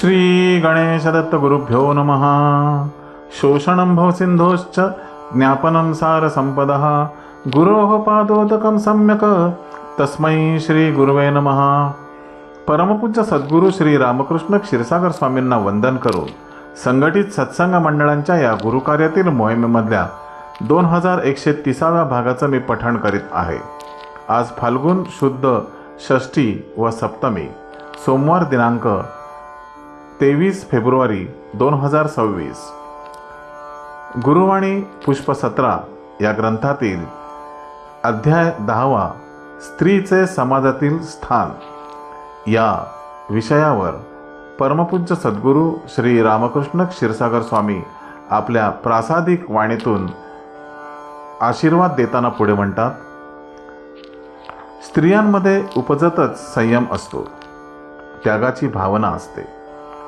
श्री गणेशदत्त गुरुभ्यो नमः। शोषणं भवसिन्धोश्च ज्ञापनं सारसम्पदः गुरोः पादोदकं सम्यक तस्मै श्री गुरुवे नमः। परमपूज्य सद्गुरू श्री रामकृष्ण क्षीरसागर स्वामींना वंदन करून संघटित सत्संग मंडळांच्या या गुरुकार्यातील मोहिमेमधल्या 2130व्या भागाचं मी पठण करीत आहे। आज फाल्गुन शुद्ध षष्ठी व सप्तमी, सोमवार दिनांक 23 फेब्रुवारी 2026। गुरुवाणी पुष्प 17 या ग्रंथातील अध्याय 10 स्त्रीचे समाजातील स्थान या विषयावर परमपूज्य सद्गुरू श्री रामकृष्ण क्षीरसागर स्वामी आपल्या प्रासादिक वाणीतून आशीर्वाद देताना पुढे म्हणतात, स्त्रियांमध्ये उपजतच संयम असतो, त्यागाची भावना असते।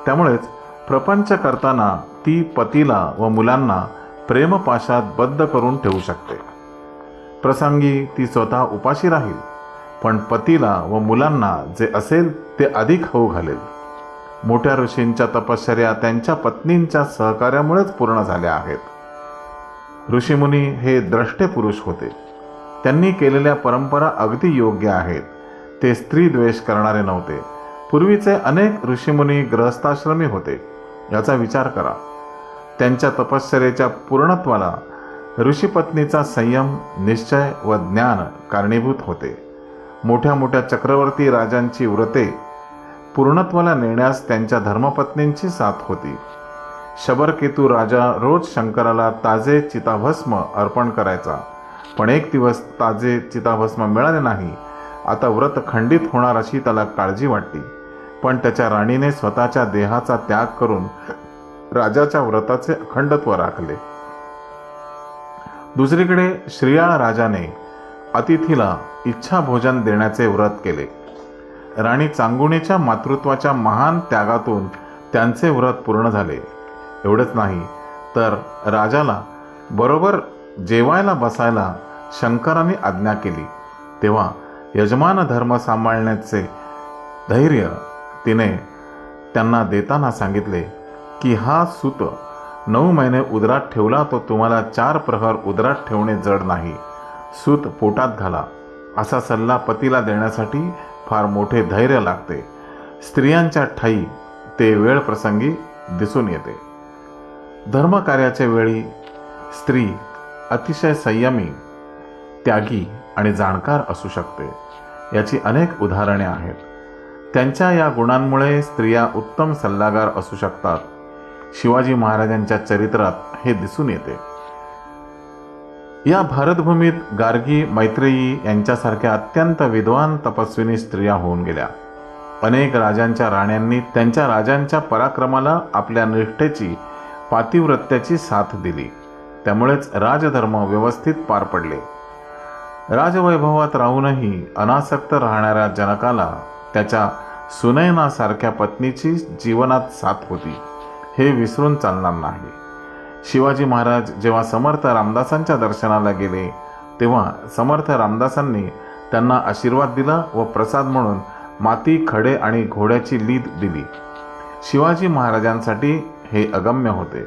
त्यामुळेच प्रपंच करताना ती पतीला व मुलांना प्रेमपाशात बद्ध करून ठेवू शकते। प्रसंगी ती स्वतः उपाशी राहील, पण पतीला व मुलांना जे असेल ते अधिक खाऊ घालेल। मोठ्या ऋषींच्या तपश्चर्या त्यांच्या पत्नींच्या सहकार्यामुळेच पूर्ण झाल्या आहेत। ऋषीमुनी हे द्रष्टे पुरुष होते, त्यांनी केलेल्या परंपरा अगदी योग्य आहेत। ते स्त्री द्वेष करणारे नव्हते। पूर्वीचे अनेक ऋषीमुनी गृहस्थाश्रमी होते, याचा विचार करा। त्यांच्या तपश्चर्येच्या पूर्णत्वाला ऋषीपत्नीचा संयम, निश्चय व ज्ञान कारणीभूत होते। मोठ्या मोठ्या चक्रवर्ती राजांची व्रते पूर्णत्वाला नेण्यास त्यांच्या धर्मपत्नींची साथ होती। शबरकेतू राजा रोज शंकराला ताजे चिताभस्म अर्पण करायचा, पण एक दिवस ताजे चिताभस्म मिळाले नाही। आता व्रत खंडित होणार अशी त्याला काळजी वाटली, पण त्याच्या राणीने स्वतःच्या देहाचा त्याग करून राजाच्या व्रताचे अखंडत्व राखले। दुसरीकडे श्रीयाळ राजाने अतिथीला इच्छा भोजन देण्याचे व्रत केले। राणी चांगुणीच्या मातृत्वाच्या महान त्यागातून त्यांचे व्रत पूर्ण झाले। एवढंच नाही तर राजाला बरोबर जेवायला बसायला शंकराने आज्ञा केली, तेव्हा यजमान धर्म सांभाळण्याचे धैर्य तिने त्यांना देताना सांगितले की हा सूत 9 महिने उदरात ठेवला तो तुम्हाला 4 प्रहर उदरात ठेवणे जड नाही, सूत पोटात घाला। असा सल्ला पतीला देण्यासाठी फार मोठे धैर्य लागते। स्त्रियांच्या ठाई ते वेळ प्रसंगी दिसून येते। धर्मकार्याच्या वेळी स्त्री अतिशय संयमी, त्यागी आणि जाणकार असू शकते। याची अनेक उदाहरणे आहेत। त्यांच्या या गुणांमुळे स्त्रिया उत्तम सल्लागार असू शकतात। शिवाजी महाराजांच्या चरित्रात हे दिसून येते। या भारतभूमीत गार्गी, मैत्रेयी यांच्यासारख्या अत्यंत विद्वान तपस्विनी स्त्रिया होऊन गेल्या। अनेक राजांच्या राण्यांनी त्यांच्या राजांच्या पराक्रमाला आपल्या निष्ठेची, पातिव्रत्याची साथ दिली। त्यामुळेच राजधर्म व्यवस्थित पार पडले। राजवैभवात राहूनही अनासक्त राहणाऱ्या जनकाला त्याच्या सुनयनासारख्या पत्नीची जीवनात साथ होती, हे विसरून चालणार नाही। शिवाजी महाराज जेव्हा समर्थ रामदासांच्या दर्शनाला गेले, तेव्हा समर्थ रामदासांनी त्यांना आशीर्वाद दिला व प्रसाद म्हणून माती, खडे आणि घोड्याची लीद दिली। शिवाजी महाराजांसाठी हे अगम्य होते।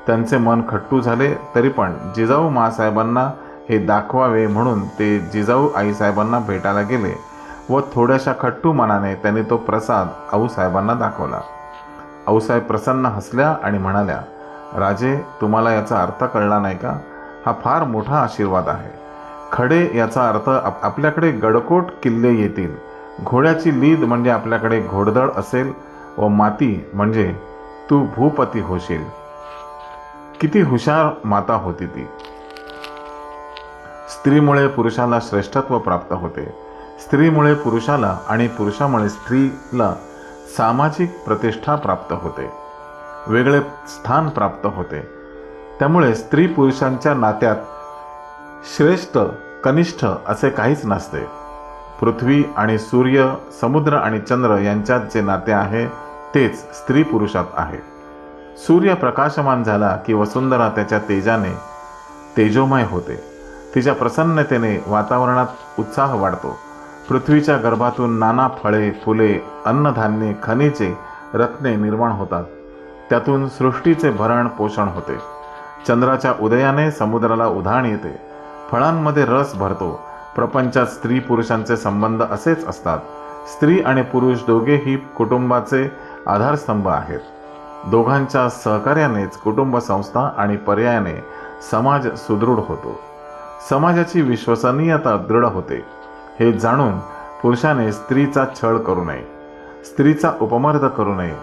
त्यांचे मन खट्टू झाले तरी पण जिजाऊ माँसाहेबांना हे दाखवावे म्हणून ते जिजाऊ आईसाहेबांना भेटायला गेले व थोड्याशा खट्टू मनाने त्यांनी तो प्रसाद आऊसाहेबांना दाखवला। आऊसाहेब प्रसन्न हसल्या आणि म्हणाल्या, राजे, तुम्हाला याचा अर्थ कळला नाही का? हा फार मोठा आशीर्वाद आहे। खडे याचा अर्थ आपल्याकडे गडकोट किल्ले येतील, घोड्याची लीद म्हणजे आपल्याकडे घोडदळ असेल व माती म्हणजे तू भूपती होशील। किती हुशार माता होती ती। स्त्रीमुळे पुरुषाला श्रेष्ठत्व प्राप्त होते। स्त्रीमुळे पुरुषाला आणि पुरुषामुळे स्त्रीला सामाजिक प्रतिष्ठा प्राप्त होते, वेगळे स्थान प्राप्त होते। त्यामुळे स्त्री पुरुषांच्या नात्यात श्रेष्ठ कनिष्ठ असे काहीच नसते। पृथ्वी आणि सूर्य, समुद्र आणि चंद्र यांच्यात जे नाते आहे तेच स्त्री पुरुषात आहे। सूर्य प्रकाशमान झाला की वसुंधरा त्याच्या तेजाने तेजोमय होते। तिच्या प्रसन्नतेने वातावरणात उत्साह वाढतो। पृथ्वीच्या गर्भातून नाना फळे, फुले, अन्नधान्ये, खनिजे रत्ने निर्माण होतात. त्यातून सृष्टीचे भरण पोषण होते. चंद्राच्या उदयाने समुद्राला उधाण येते. फळांमध्ये रस भरतो. प्रपंचात स्त्री पुरुषांचे संबंध असेच असतात. स्त्री आणि पुरुष दोघेही कुटुंबाचे आधारस्तंभ आहेत. दोघांच्या सहकार्यानेच कुटुंब संस्था आणि पर्यायाने समाज सुदृढ होतो. समाजाची विश्वसनीयता दृढ होते. हे जाणून पुरुषाने स्त्रीचा छळ करू नये, स्त्रीचा उपमर्द करू नये.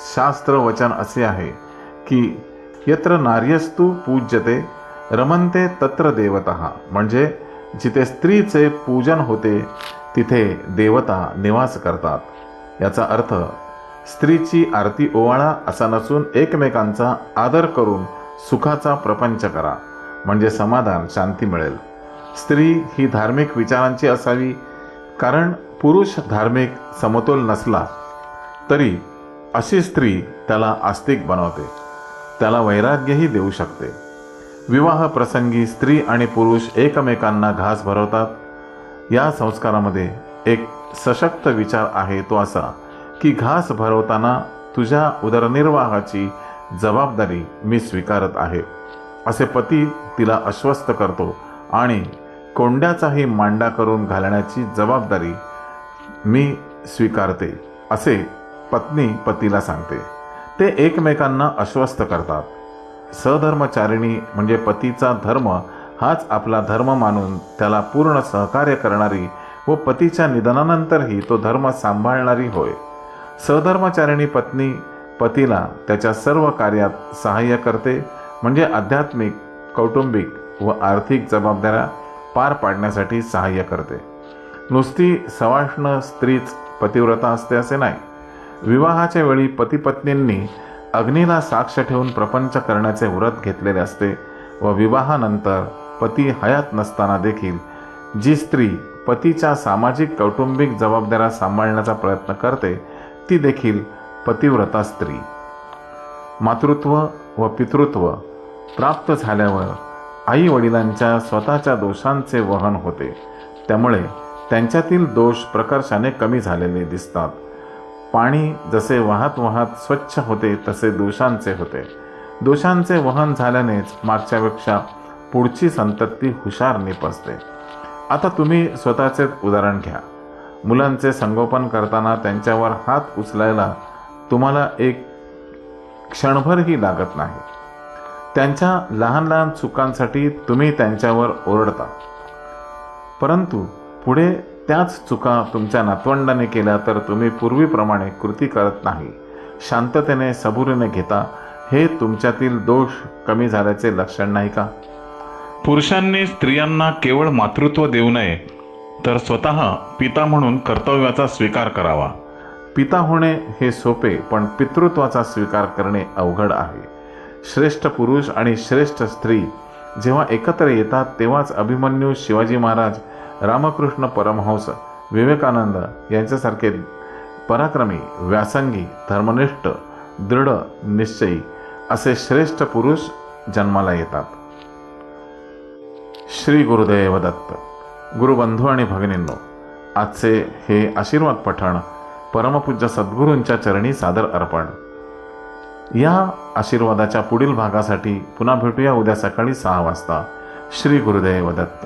शास्त्र वचन असे आहे की यत्र नार्यस्तु पूज्यते रमन्ते तत्र देवतः, म्हणजे जिथे स्त्रीचे पूजन होते तिथे देवता निवास करतात. याचा अर्थ स्त्रीची आरती ओवाळा असा नसून एकमेकांचा आदर करून सुखाचा प्रपंच करा, म्हणजे समाधान शांती मिळेल. स्त्री ही धार्मिक विचारांची असावी, कारण पुरुष धार्मिक समतोल नसला तरी अशी स्त्री त्याला आस्तिक बनवते, त्याला वैराग्यही देऊ शकते. विवाह प्रसंगी स्त्री आणि पुरुष एकमेकांना घास भरवतात. या संस्कारामध्ये एक सशक्त विचार आहे, तो असा की घास भरवताना तुझ्या उदरनिर्वाहाची जबाबदारी मी स्वीकारत आहे. असे पती तिला आश्वस्त करतो आणि कोंड्याचाही मांडा करून घालण्याची जबाबदारी मी स्वीकारते असे पत्नी पतीला सांगते. ते एकमेकांना आश्वस्त करतात. सधर्मचारिणी म्हणजे पतीचा धर्म हाच आपला धर्म मानून त्याला पूर्ण सहकार्य करणारी व पतीच्या निधनानंतरही तो धर्म सांभाळणारी होय. सधर्मचारिणी पत्नी पतीला त्याच्या सर्व कार्यात सहाय्य करते, म्हणजे आध्यात्मिक, कौटुंबिक व आर्थिक जबाबदाऱ्या पार पाडण्यासाठी सहाय्य करते. नुसती सवाष्ण स्त्रीच पतिव्रता असते असे नाही. विवाहाच्या वेळी पतिपत्नींनी अग्नीला साक्ष ठेवून प्रपंच करण्याचे व्रत घेतलेले असते व विवाहानंतर पती हयात नसताना देखील जी स्त्री पतीच्या सामाजिक कौटुंबिक जबाबदाऱ्या सांभाळण्याचा प्रयत्न करते ती देखील पतिव्रता स्त्री. मातृत्व व पितृत्व प्राप्त झाल्यावर आई वडिलांच्या स्वतःच्या दोषांचे वहन होते, त्यामुळे त्यांच्यातील दोष प्रकर्षाने कमी झालेले दिसतात. पाणी जसे वाहत वाहत स्वच्छ होते तसे दोषांचे होते. दोषांचे वहन झाल्यानेच मागच्यापेक्षा पुढची संतती हुशार निपजते. आता तुम्ही स्वतःचे उदाहरण घ्या. मुलांचे संगोपन करताना त्यांच्यावर हात उचलायला तुम्हाला एक क्षणभरही लागत नाही. त्यांच्या लहान लहान चुकांसाठी तुम्ही त्यांच्यावर ओरडता, परंतु पुढे त्याच चुका तुमच्या नातवंडाने केल्या तर तुम्ही पूर्वीप्रमाणे कृती करत नाही. शांततेने सबुरीने घेता. हे तुमच्यातील दोष कमी झाल्याचे लक्षण नाही का? पुरुषांनी स्त्रियांना केवळ मातृत्व देऊ नये तर स्वतः पिता म्हणून कर्तव्याचा स्वीकार करावा. पिता होणे हे सोपे, पण पितृत्वाचा स्वीकार करणे अवघड आहे. श्रेष्ठ पुरुष आणि श्रेष्ठ स्त्री जेव्हा एकत्र येतात तेव्हाच अभिमन्यू, शिवाजी महाराज, रामकृष्ण परमहंस, विवेकानंद यांच्यासारखे पराक्रमी, व्यासंगी, धर्मनिष्ठ, दृढ निश्चयी असे श्रेष्ठ पुरुष जन्माला येतात. श्री गुरुदेव दत्त. गुरुबंधू आणि भगिनींनो, आजचे हे आशीर्वाद पठण परमपूज्य सद्गुरूंच्या चरणी सादर अर्पण. या आशीर्वादाच्या पुढील भागासाठी पुन्हा भेटूया उद्या सकाळी 6 वाजता. श्री गुरुदेव दत्त.